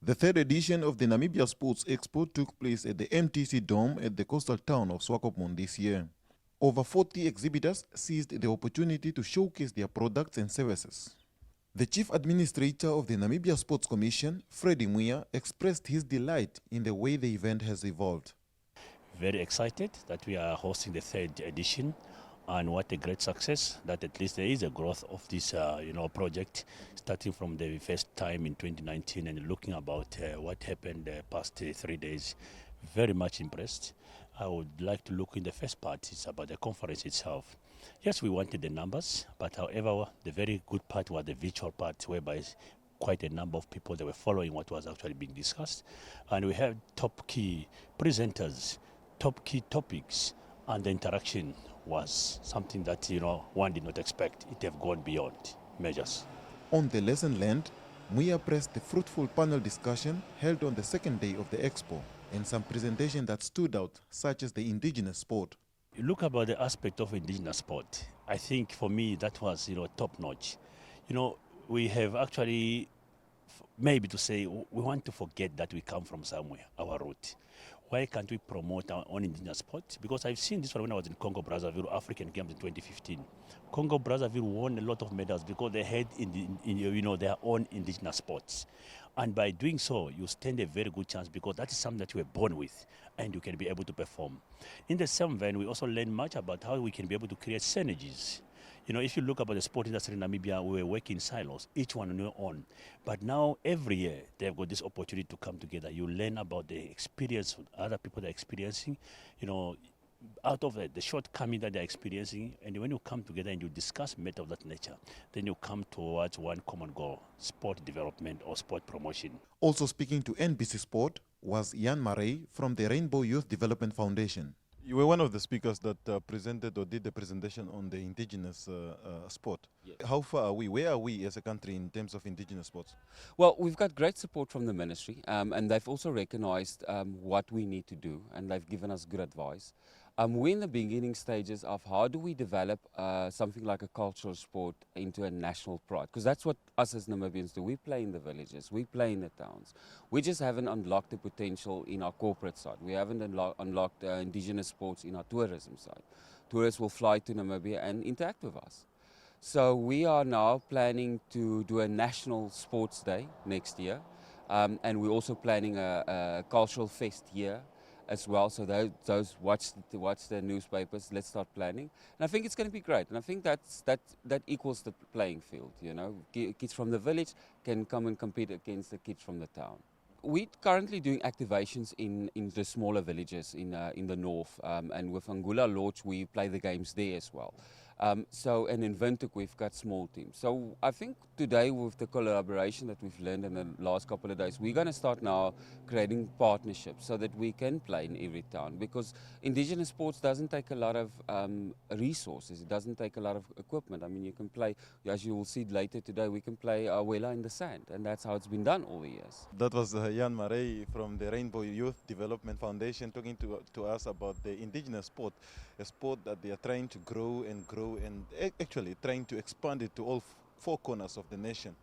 The third edition of the Namibia Sports Expo took place at the MTC Dome at the coastal town of Swakpmund this year. Over 40 exhibitors seized the opportunity to showcase their products and services. The Chief Administrator of the Namibia Sports Commission, Mwiya, expressed his delight in the way the event has evolved. Very excited that we are hosting the third edition, and what a great success that at least there is a growth of this project, starting from the first time in 2019 and looking about what happened the past 3 days. Very much impressed. I would like to look in the first part. It's about the conference itself. Yes, we wanted the numbers, but however, the very good part was the virtual part, whereby quite a number of people that were following what was actually being discussed. And we had top key presenters, top key topics, and the interaction was something that one did not expect. It have gone beyond measures. On the lesson learned, Mwiya pressed the fruitful panel discussion held on the second day of the expo and some presentation that stood out, such as the indigenous sport. You look about the aspect of indigenous sport. I think for me that was top notch. We have actually maybe to say we want to forget that we come from somewhere, our root. Why can't we promote our own indigenous sport? Because I've seen this one when I was in Congo Brazzaville African Games in 2015. Congo Brazzaville won a lot of medals because they had their own indigenous sports. And by doing so, you stand a very good chance because that is something that you were born with and you can be able to perform. In the same vein, we also learn much about how we can be able to create synergies. If you look about the sport industry in Namibia, we were working in silos, each one on their own. But now, every year, they've got this opportunity to come together. You learn about the experience other people are experiencing, out of the shortcoming that they're experiencing. And when you come together and you discuss matters of that nature, then you come towards one common goal, sport development or sport promotion. Also speaking to NBC Sport was Jan Marey from the Rainbow Youth Development Foundation. You were one of the speakers that presented or did the presentation on the indigenous sport. Yes. How far are we? Where are we as a country in terms of indigenous sports? Well, we've got great support from the ministry, and they've also recognized what we need to do, and they've given us good advice. We're in the beginning stages of how do we develop something like a cultural sport into a national pride, because that's what us as Namibians do. We play in the villages, we play in the towns. We just haven't unlocked the potential in our corporate side. We haven't unlocked indigenous sports in our tourism side. Tourists will fly to Namibia and interact with us. So we are now planning to do a national sports day next year, and we're also planning a cultural fest here as well. So those watch the newspapers. Let's start planning, and I think it's going to be great. And I think that equals the playing field. Kids from the village can come and compete against the kids from the town. We're currently doing activations in the smaller villages in the north, and with Angula Lodge we play the games there as well. And in Windhoek we've got small teams. So I think today with the collaboration that we've learned in the last couple of days, we're going to start now creating partnerships so that we can play in every town, because indigenous sports doesn't take a lot of resources. It doesn't take a lot of equipment. I mean, you can play, as you will see later today, we can play Wela in the sand, and that's how it's been done all the years. That was Jan Marey from the Rainbow Youth Development Foundation talking to us about the indigenous sport, a sport that they are trying to grow and actually trying to expand it to all four corners of the nation.